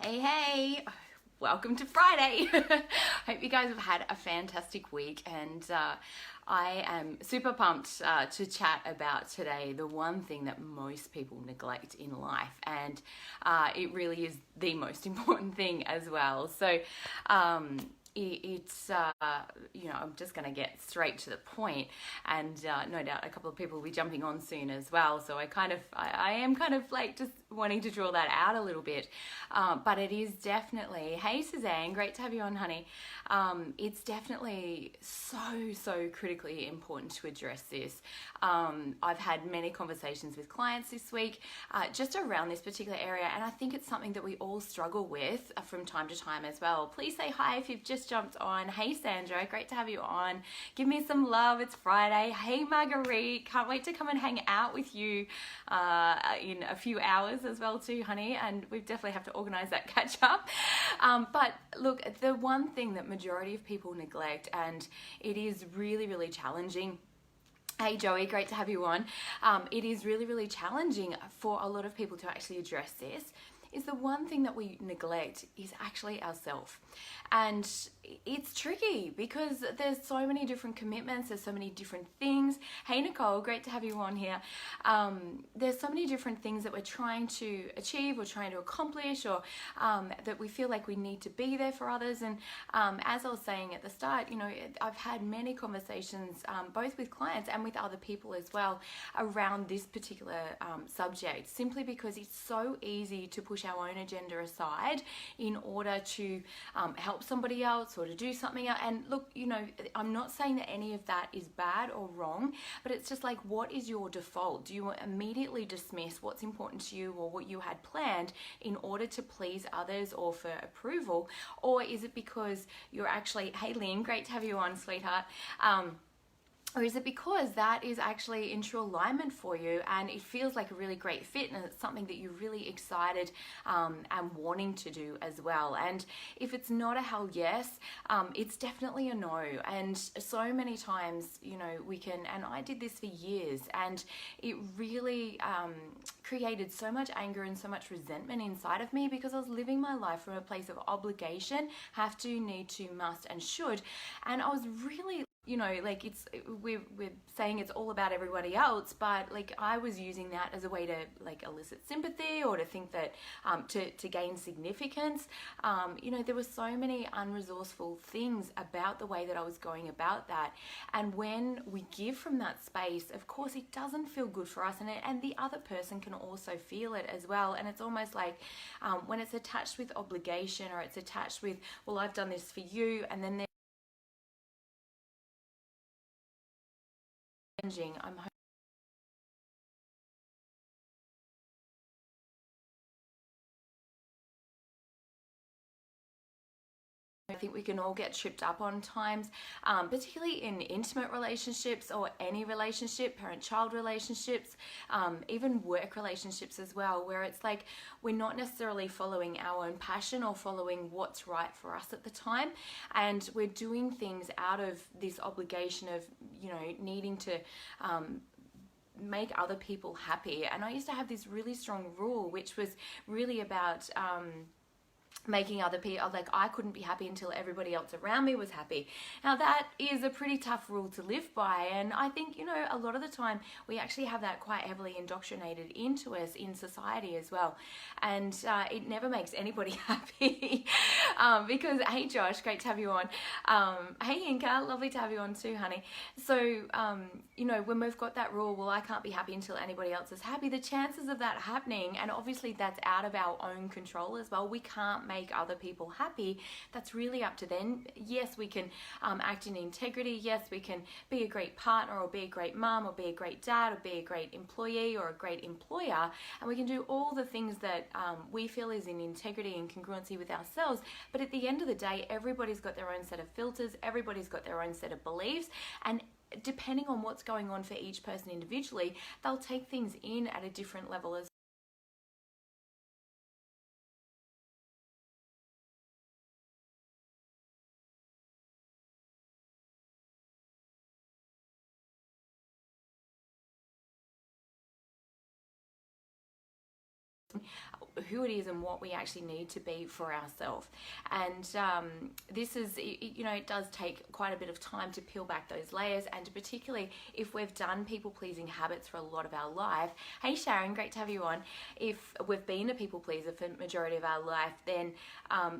Hey, welcome to Friday. Hope you guys have had a fantastic week, and I am super pumped to chat about today the one thing that most people neglect in life, and it really is the most important thing as well. So it's I'm just going to get straight to the point, and no doubt a couple of people will be jumping on soon as well. So I am kind of like just wanting to draw that out a little bit, but it is definitely, hey Suzanne, great to have you on, honey. It's definitely so critically important to address this. I've had many conversations with clients this week just around this particular area, and I think it's something that we all struggle with from time to time as well. Please say hi if you've just jumped on. Hey Sandra, great to have you on. Give me some love, it's Friday. Hey Marguerite, can't wait to come and hang out with you in a few hours as well too, honey, and we definitely have to organize that catch up. But look, the one thing that majority of people neglect, and it is really challenging. Hey Joey, great to have you on. It is really challenging for a lot of people to actually address this, is the one thing that we neglect is actually ourselves. And it's tricky because there's so many different commitments, there's so many different things. Hey Nicole, great to have you on here. There's so many different things that we're trying to achieve or trying to accomplish, or that we feel like we need to be there for others. And as I was saying at the start, I've had many conversations both with clients and with other people as well around this particular subject, simply because it's so easy to push our own agenda aside in order to help somebody else or to do something else. And look, I'm not saying that any of that is bad or wrong, but it's just like, what is your default? Do you immediately dismiss what's important to you or what you had planned in order to please others or for approval? Or is it because you're actually, hey Lynn, great to have you on, sweetheart. Or is it because that is actually in true alignment for you and it feels like a really great fit and it's something that you're really excited and wanting to do as well? And if it's not a hell yes, it's definitely a no. And so many times, we can, and I did this for years, and it really created so much anger and so much resentment inside of me because I was living my life from a place of obligation, have to, need to, must, and should. And I was really, we're saying it's all about everybody else, but like I was using that as a way to like elicit sympathy or to think that to gain significance. There were so many unresourceful things about the way that I was going about that. And when we give from that space, of course it doesn't feel good for us, and the other person can also feel it as well. And it's almost like when it's attached with obligation, or it's attached with, well, I've done this for you, and then I'm I think we can all get tripped up on times, particularly in intimate relationships or any relationship, parent-child relationships, even work relationships as well, where it's like we're not necessarily following our own passion or following what's right for us at the time, and we're doing things out of this obligation of, needing to make other people happy. And I used to have this really strong rule, which was really about making other people, like I couldn't be happy until everybody else around me was happy. Now that is a pretty tough rule to live by, and I think a lot of the time we actually have that quite heavily indoctrinated into us in society as well, and it never makes anybody happy. Because hey Josh, great to have you on. Hey Inka, lovely to have you on too, honey. So when we've got that rule, well, I can't be happy until anybody else is happy, the chances of that happening, and obviously that's out of our own control as well, we can't make other people happy. That's really up to them. Yes, we can act in integrity. Yes, we can be a great partner or be a great mom or be a great dad or be a great employee or a great employer, and we can do all the things that we feel is in integrity and congruency with ourselves. But at the end of the day, everybody's got their own set of filters, everybody's got their own set of beliefs, and depending on what's going on for each person individually, they'll take things in at a different level as who it is and what we actually need to be for ourselves. And this is, it does take quite a bit of time to peel back those layers, and particularly if we've done people pleasing habits for a lot of our life. Hey Sharon, great to have you on. If we've been a people pleaser for the majority of our life, then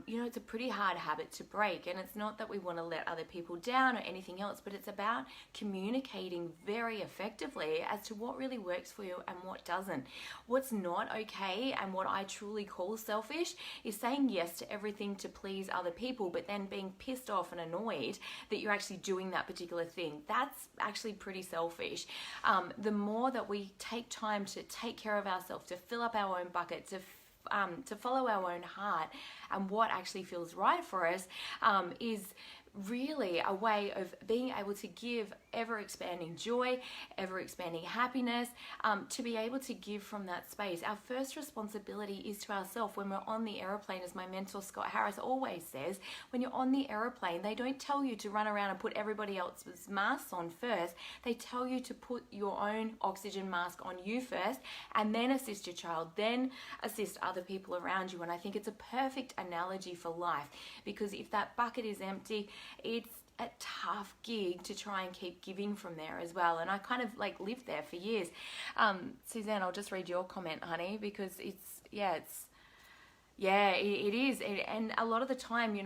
it's a pretty hard habit to break. And it's not that we want to let other people down or anything else, but it's about communicating very effectively as to what really works for you and what doesn't. What's not okay, and what I truly call selfish, is saying yes to everything to please other people, but then being pissed off and annoyed that you're actually doing that particular thing. That's actually pretty selfish. The more that we take time to take care of ourselves, to fill up our own bucket, to follow our own heart and what actually feels right for us, is really a way of being able to give ever-expanding joy, ever-expanding happiness, to be able to give from that space. Our first responsibility is to ourselves. When we're on the aeroplane, as my mentor Scott Harris always says, when you're on the aeroplane, they don't tell you to run around and put everybody else's masks on first. They tell you to put your own oxygen mask on you first, and then assist your child, then assist other people around you. And I think it's a perfect analogy for life, because if that bucket is empty, it's a tough gig to try and keep giving from there as well. And I kind of lived there for years. Suzanne, I'll just read your comment, honey, because it is. And a lot of the time,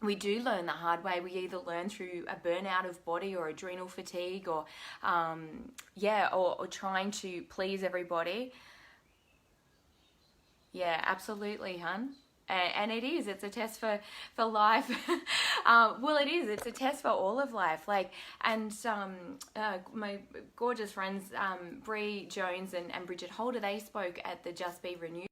we do learn the hard way. We either learn through a burnout of body or adrenal fatigue, or trying to please everybody. Yeah, absolutely, hun. And it's a test for life. Well, it's a test for all of life. My gorgeous friends, Bree Jones and Bridget Holder, they spoke at the Just Be Renewed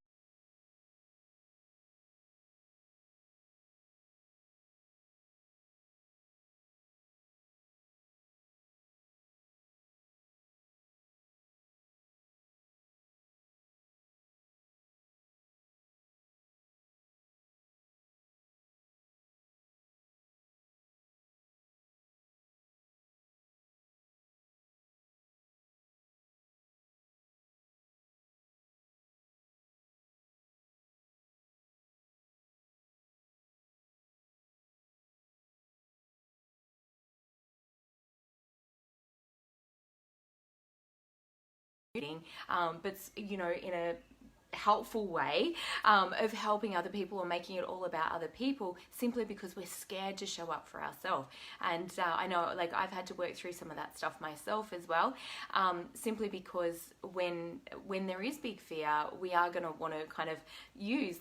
but in a helpful way, of helping other people or making it all about other people, simply because we're scared to show up for ourselves. And I know I've had to work through some of that stuff myself as well, simply because when there is big fear, we are going to want to kind of use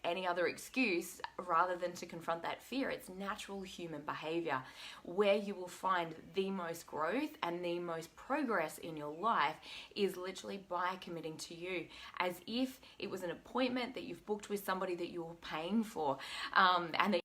any other excuse rather than to confront that fear. It's natural human behavior. Where you will find the most growth and the most progress in your life is literally by committing to you, as if it was an appointment that you've booked with somebody that you're paying for, and that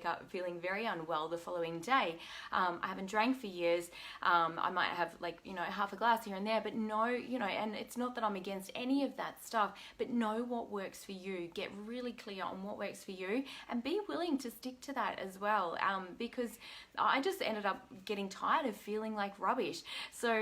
wake up feeling very unwell the following day. I haven't drank for years. I might have half a glass here and there, but no, and it's not that I'm against any of that stuff, but know what works for you. Get really clear on what works for you and be willing to stick to that as well, because I just ended up getting tired of feeling like rubbish. So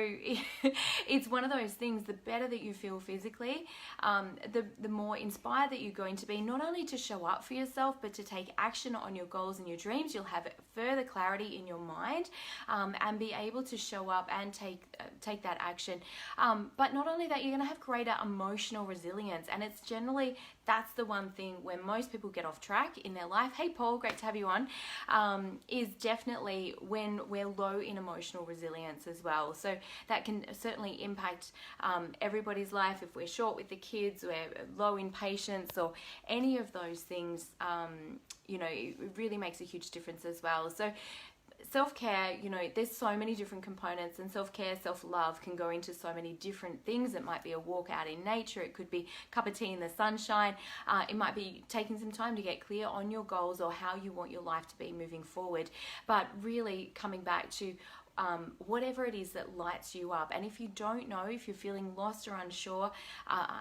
it's one of those things, the better that you feel physically, the more inspired that you're going to be, not only to show up for yourself, but to take action on your goals and your dreams. You'll have further clarity in your mind, and be able to show up and take that action. But not only that, you're going to have greater emotional resilience, and it's generally, that's the one thing where most people get off track in their life. Hey Paul, great to have you on. Is definitely when we're low in emotional resilience as well. So that can certainly impact everybody's life. If we're short with the kids, we're low in patience, or any of those things, it really makes a huge difference as well. So self-care, there's so many different components, and self-care, self-love can go into so many different things. It might be a walk out in nature. It could be a cup of tea in the sunshine. It might be taking some time to get clear on your goals or how you want your life to be moving forward. But really coming back to whatever it is that lights you up. And if you don't know, if you're feeling lost or unsure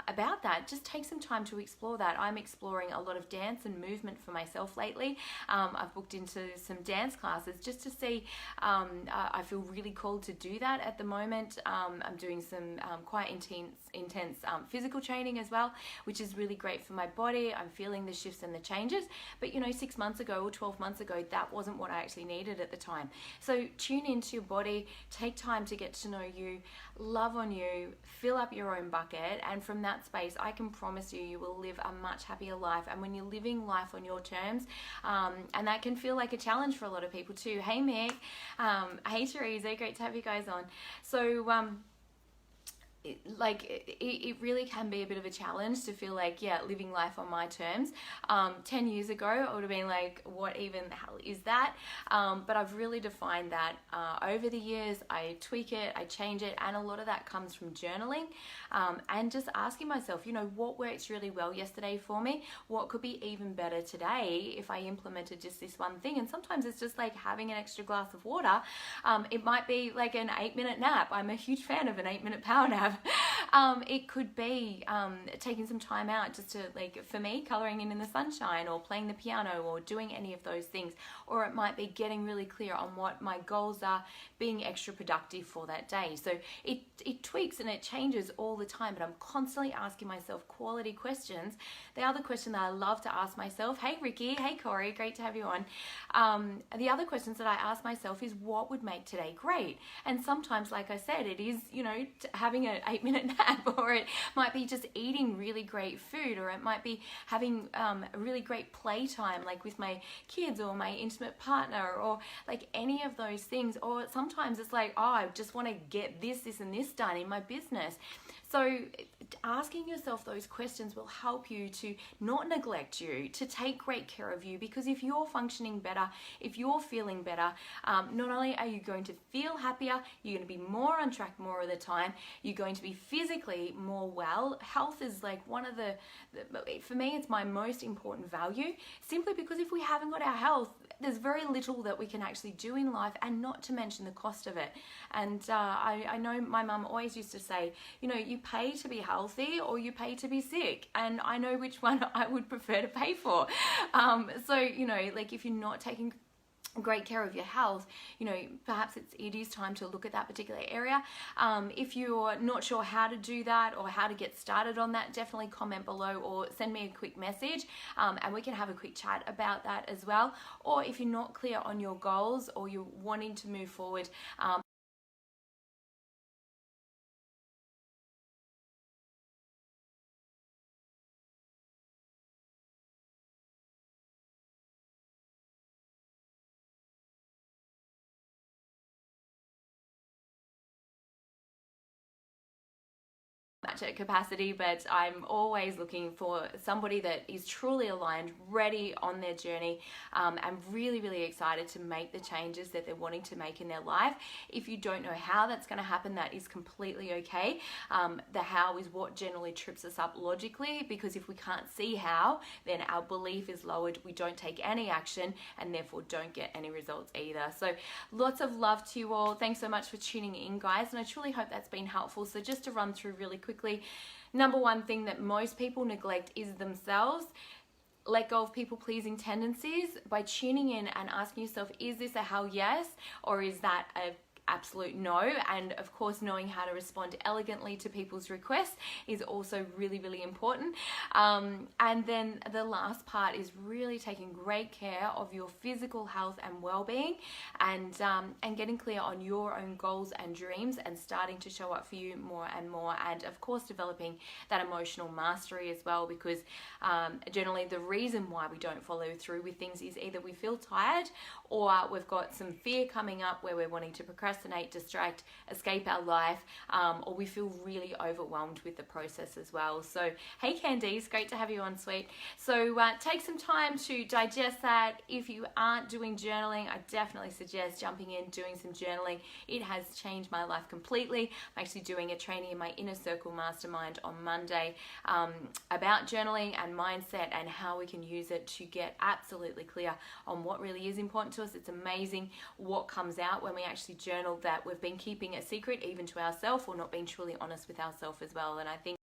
about that, just take some time to explore that. I'm exploring a lot of dance and movement for myself lately. I've booked into some dance classes just to see. I feel really called to do that at the moment. I'm doing some quite intense physical training as well, which is really great for my body. I'm feeling the shifts and the changes. But 6 months ago or 12 months ago, that wasn't what I actually needed at the time. So tune into your body, take time to get to know you, love on you, fill up your own bucket, and from that space, I can promise you, you will live a much happier life. And when you're living life on your terms, and that can feel like a challenge for a lot of people too. Hey Mick, hey Teresa, great to have you guys on. So it really can be a bit of a challenge to feel like, living life on my terms. 10 years ago, I would have been like, what even the hell is that? But I've really defined that over the years. I tweak it, I change it, and a lot of that comes from journaling, and just asking myself, what works really well yesterday for me? What could be even better today if I implemented just this one thing? And sometimes it's just like having an extra glass of water. It might be like an 8-minute nap. I'm a huge fan of an 8-minute power nap. It could be taking some time out just to, for me, coloring in the sunshine, or playing the piano, or doing any of those things. Or it might be getting really clear on what my goals are, being extra productive for that day. So it tweaks and it changes all the time, but I'm constantly asking myself quality questions. The other question that I love to ask myself, hey Ricky, hey Corey, great to have you on. The other questions that I ask myself is, what would make today great? And sometimes, like I said, it is, having an 8-minute nap, or it might be just eating really great food, or it might be having a really great playtime, like with my kids or my intimate partner, or like any of those things. Or sometimes it's like, I just want to get this and this done in my business. So asking yourself those questions will help you to not neglect you, to take great care of you, because if you're functioning better, if you're feeling better, not only are you going to feel happier, you're going to be more on track more of the time, you're going to be physically more well. Health is like one of for me, it's my most important value, simply because if we haven't got our health, there's very little that we can actually do in life, and not to mention the cost of it. And I know my mum always used to say, you pay to be healthy or you pay to be sick, and I know which one I would prefer to pay for. So if you're not taking great care of your health, perhaps it is time to look at that particular area. If you're not sure how to do that or how to get started on that, definitely comment below or send me a quick message, and we can have a quick chat about that as well. Or if you're not clear on your goals or you're wanting to move forward, much at capacity, but I'm always looking for somebody that is truly aligned, ready on their journey, and really, really excited to make the changes that they're wanting to make in their life. If you don't know how that's going to happen, that is completely okay. The how is what generally trips us up logically, because if we can't see how, then our belief is lowered, we don't take any action, and therefore don't get any results either. So lots of love to you all. Thanks so much for tuning in, guys, and I truly hope that's been helpful. So just to run through really quickly, number one thing that most people neglect is themselves. Let go of people-pleasing tendencies by tuning in and asking yourself, is this a hell yes, or is that a absolute no? And of course, knowing how to respond elegantly to people's requests is also really, really important. And then the last part is really taking great care of your physical health and well-being, and getting clear on your own goals and dreams, and starting to show up for you more and more. And of course, developing that emotional mastery as well, because generally the reason why we don't follow through with things is either we feel tired, or we've got some fear coming up where we're wanting to procrastinate, distract, escape our life, or we feel really overwhelmed with the process as well. So hey Candice, great to have you on, sweet. So take some time to digest that. If you aren't doing journaling, I definitely suggest jumping in, doing some journaling. It has changed my life completely. I'm actually doing a training in my Inner Circle Mastermind on Monday about journaling and mindset, and how we can use it to get absolutely clear on what really is important to us. It's amazing what comes out when we actually journal that we've been keeping a secret, even to ourselves, or not being truly honest with ourselves as well. And I think